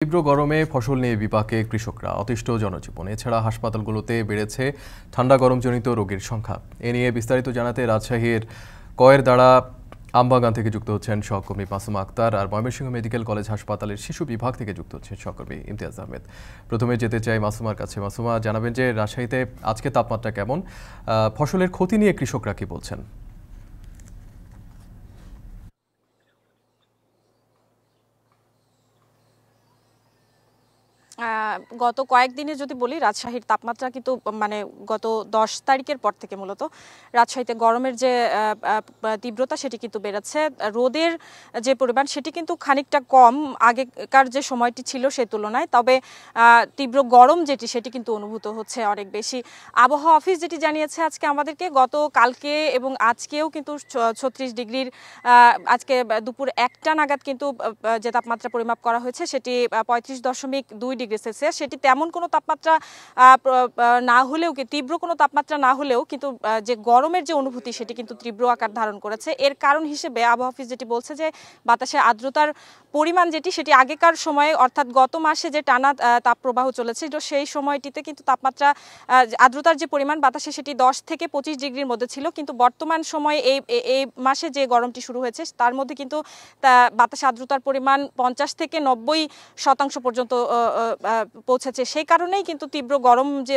তীব্র গরমে ফসল নিয়ে বিপাকে কৃষকরা, অতিষ্ঠ জনজীবন। এছাড়া হাসপাতালগুলোতে বেড়েছে ঠান্ডা গরমজনিত রোগীর সংখ্যা। এ নিয়ে বিস্তারিত জানাতে রাজশাহীর কয়েরদাড়া আমবাগান থেকে যুক্ত হচ্ছেন সহকর্মী মাসুমা আক্তার, আর ময়মনসিংহ মেডিকেল কলেজ হাসপাতালের শিশু বিভাগ থেকে যুক্ত হচ্ছেন সহকর্মী ইমতিয়াজ আহমেদ। প্রথমে যেতে চাই মাসুমার কাছে। মাসুমা, জানাবেন যে রাজশাহীতে আজকে তাপমাত্রা কেমন, ফসলের ক্ষতি নিয়ে কৃষকরা কি বলছেন? গত কয়েকদিনে যদি বলি, রাজশাহীর তাপমাত্রা কিন্তু গত 10 তারিখের পর থেকে মূলত রাজশাহীতে গরমের যে তীব্রতা সেটি কিন্তু বেড়েছে। রোদের যে পরিমাণ সেটি কিন্তু খানিকটা কম আগেকার যে সময়টি ছিল সে তুলনায়, তবে তীব্র গরম সেটি কিন্তু অনুভূত হচ্ছে অনেক বেশি। আবহাওয়া অফিস যেটি জানিয়েছে আজকে আমাদেরকে, গত কালকে এবং আজকেও কিন্তু 36 ডিগ্রির আজকে দুপুর 1টা নাগাদ কিন্তু যে তাপমাত্রা পরিমাপ করা হয়েছে সেটি 35.2 ডিগ্রি সেলসিয়াস। সেটি তেমন কোনো তাপমাত্রা না হলেও, তীব্র কোনো তাপমাত্রা না হলেও কিন্তু যে গরমের যে অনুভূতি সেটি কিন্তু তীব্র আকার ধারণ করেছে। এর কারণ হিসেবে আবহাওয়া অফিস যেটি বলছে যে বাতাসে আর্দ্রতার পরিমাণ সেটি আগেকার সময়ে, অর্থাৎ গত মাসে যে টানা তাপপ্রবাহ চলেছিল সেই সময়টিতে কিন্তু তাপমাত্রা আর্দ্রতার যে পরিমাণ বাতাসে সেটি 10 থেকে 25 ডিগ্রির মধ্যে ছিল, কিন্তু বর্তমান সময়ে এই মাসে যে গরমটি শুরু হয়েছে তার মধ্যে কিন্তু বাতাসে আর্দ্রতার পরিমাণ 50 থেকে 90% পর্যন্ত পৌঁছেছে। সেই কারণেই কিন্তু তীব্র গরম যে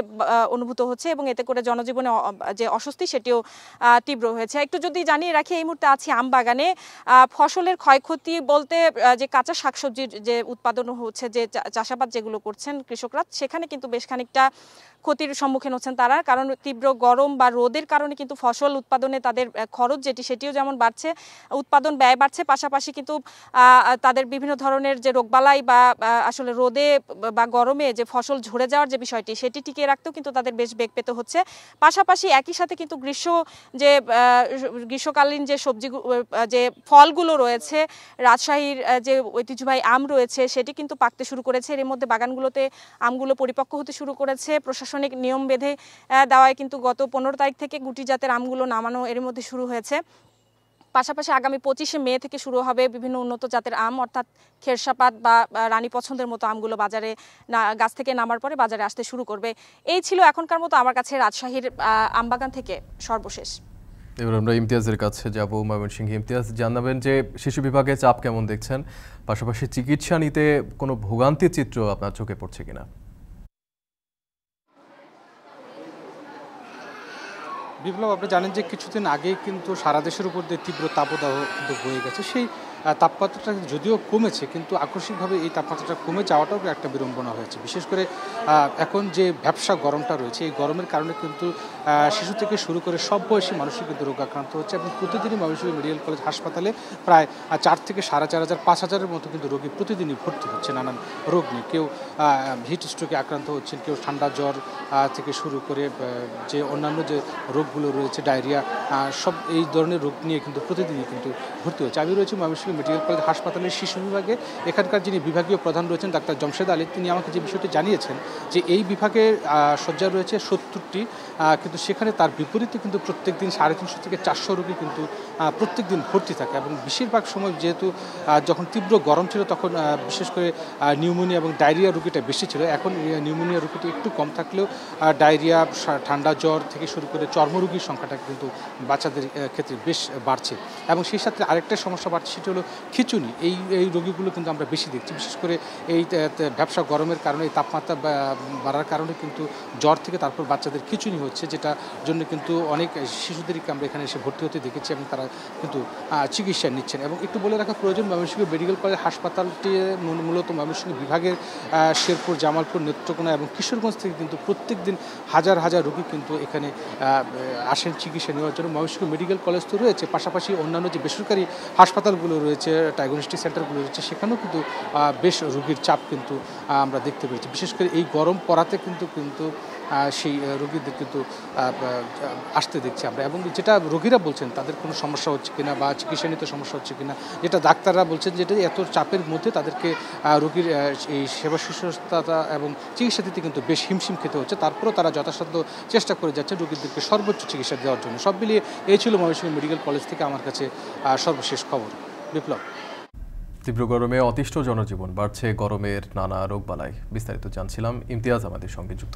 অনুভূত হচ্ছে এবং এতে করে জনজীবনে যে অস্বস্তি সেটিও তীব্র হয়েছে। একটু যদি জানিয়ে রাখি, এই মুহূর্তে আছি আমবাগানে। ফসলের ক্ষয়ক্ষতি বলতে যে কাঁচা শাকসবজির যে উৎপাদন হচ্ছে, যে চাষাবাদ যেগুলো করছেন কৃষকরা, সেখানে কিন্তু বেশ খানিকটা ক্ষতির সম্মুখীন হচ্ছেন তারা। কারণ তীব্র গরম বা রোদের কারণে কিন্তু ফসল উৎপাদনে তাদের খরচ সেটিও যেমন বাড়ছে, উৎপাদন ব্যয় বাড়ছে, পাশাপাশি কিন্তু তাদের বিভিন্ন ধরনের যে রোগবালাই বা আসলে রোদে বা গরমে যে ফসল ঝরে যাওয়ার যে বিষয়টি সেটি টিকিয়ে রাখতেও কিন্তু তাদের বেশ বেগ পেতে হচ্ছে। পাশাপাশি একই সাথে কিন্তু গ্রীষ্মকালীন যে সবজি যে ফলগুলো রয়েছে, রাজশাহীর যে ঐতিহ্যবাহী আম রয়েছে সেটি কিন্তু পাকতে শুরু করেছে। এর মধ্যে বাগানগুলোতে আমগুলো পরিপক্ক হতে শুরু করেছে। প্রশাসনিক নিয়ম বেঁধে দেওয়ায় কিন্তু গত 15 তারিখ থেকে গুটি জাতের আমগুলো নামানো এর মধ্যে শুরু হয়েছে। পাশাপাশি আগামী 25শে মে থেকে শুরু হবে বিভিন্ন উন্নত জাতের আম, অর্থাৎ খেরসাপাত বা রানী পছন্দের মতো আমগুলো বাজারে গাছ থেকে নামার পরে বাজারে আসতে শুরু করবে। এই ছিল এখনকার মতো আমার কাছে রাজশাহীর আমবাগান থেকে সর্বশেষ। এবার আমরা ইমতিয়াজের কাছে যাব। ময়মনসিংহ, ইমতিয়াজ, জানাবেন যে শিশু বিভাগে চাপ কেমন দেখছেন, পাশাপাশি চিকিৎসা নিতে কোনো ভোগান্তির চিত্র আপনার চোখে পড়ছে কিনা? বিপ্লব, আপনি জানেন যে কিছুদিন আগে কিন্তু সারা দেশের উপর দিয়ে তীব্র তাপদাহ কিন্তু বয়ে গেছে। সেই তাপমাত্রাটা যদিও কমেছে, কিন্তু আকস্মিকভাবে এই তাপমাত্রাটা কমে যাওয়াটাও একটা বিড়ম্বনা হয়েছে। বিশেষ করে এখন যে ভ্যাপসা গরমটা রয়েছে, এই গরমের কারণে কিন্তু শিশু থেকে শুরু করে সব বয়সী মানুষই কিন্তু রোগাক্রান্ত হচ্ছে এবং প্রতিদিনই ময়মনসিংহ মেডিকেল কলেজ হাসপাতালে প্রায় 4 থেকে 4,500 5,000-এর মতো কিন্তু রোগী প্রতিদিনই ভর্তি হচ্ছে নানান রোগ নিয়ে। কেউ হিট স্ট্রোকে আক্রান্ত হচ্ছেন, কেউ ঠান্ডা জ্বর থেকে শুরু করে যে অন্যান্য যে রোগগুলো রয়েছে, ডায়রিয়া, সব এই ধরনের রোগ নিয়ে কিন্তু প্রতিদিনই কিন্তু ভর্তি হচ্ছে। আমি রয়েছি ময়মনসিংহ মেডিকেল কলেজ হাসপাতালের শিশু বিভাগে। এখানকার যিনি বিভাগীয় প্রধান রয়েছেন ডাক্তার জমশেদ আলী, তিনি আমাকে যে বিষয়টি জানিয়েছেন যে এই বিভাগের শয্যা রয়েছে 70টি, কিন্তু সেখানে তার বিপরীতে কিন্তু প্রত্যেক দিন 350 থেকে 400 রোগী কিন্তু প্রত্যেক দিন ভর্তি থাকে এবং বেশিরভাগ সময় যেহেতু যখন তীব্র গরম ছিল তখন বিশেষ করে নিউমোনিয়া এবং ডায়রিয়া রোগীটা বেশি ছিল। এখন নিউমোনিয়া রোগীটি একটু কম থাকলেও ডায়রিয়া, ঠান্ডা জ্বর থেকে শুরু করে চর্মরোগীর সংখ্যাটা কিন্তু বাচ্চাদের ক্ষেত্রে বেশ বাড়ছে এবং সেই সাথে আরেকটা সমস্যা বাড়ছে, সেটা হলো খিঁচুনি। এই রোগীগুলো কিন্তু আমরা বেশি দেখছি, বিশেষ করে এই ভ্যাপসা গরমের কারণে, এই তাপমাত্রা বাড়ার কারণে কিন্তু জ্বর থেকে তারপর বাচ্চাদের খিঁচুনি হচ্ছে, যেটার জন্য কিন্তু অনেক শিশুদেরকে আমরা এখানে এসে ভর্তি হতে দেখেছি এবং তারা কিন্তু চিকিৎসা নিচ্ছেন। এবং একটু বলে রাখা প্রয়োজন, ময়মনসিংহ মেডিকেল কলেজ হাসপাতালটি মূলত ময়মনসিংহ বিভাগের শেরপুর, জামালপুর, নেত্রকোনা এবং কিশোরগঞ্জ থেকে কিন্তু প্রত্যেক দিন হাজার হাজার রোগী কিন্তু এখানে আসেন চিকিৎসা নেওয়ার জন্য। ময়মনসিংহ মেডিকেল কলেজ তো রয়েছে, পাশাপাশি অন্যান্য যে বেসরকারি হাসপাতালগুলো রয়েছে, ডায়াগনস্টিক সেন্টারগুলো রয়েছে, সেখানেও কিন্তু বেশ রোগীর চাপ কিন্তু আমরা দেখতে পেয়েছি। বিশেষ করে এই গরম পড়াতে কিন্তু সেই রোগীদের কিন্তু আসতে দেখছি আমরা। এবং যেটা রোগীরা বলছেন তাদের কোনো সমস্যা হচ্ছে কিনা বা চিকিৎসা নিতে সমস্যা হচ্ছে কিনা, যেটা ডাক্তাররা বলছেন যেটা এত চাপের মধ্যে তাদেরকে রোগীর এই সেবা শুশ্রূষা এবং চিকিৎসা দিতে কিন্তু বেশ হিমশিম খেতে হচ্ছে। তারপরেও তারা যথাসাধ্য চেষ্টা করে যাচ্ছে রোগীদেরকে সর্বোচ্চ চিকিৎসা দেওয়ার জন্য। সব মিলিয়ে এই ছিল ময়মনসিংহ মেডিকেল কলেজ থেকে আমার কাছে সর্বশেষ খবর। বিপ্লব। তীব্র গরমে অতিষ্ঠ জনজীবন, বাড়ছে গরমের নানা রোগবালাই। বিস্তারিত জানছিলাম ইমতিয়াজ আমাদের সঙ্গে যুক্ত।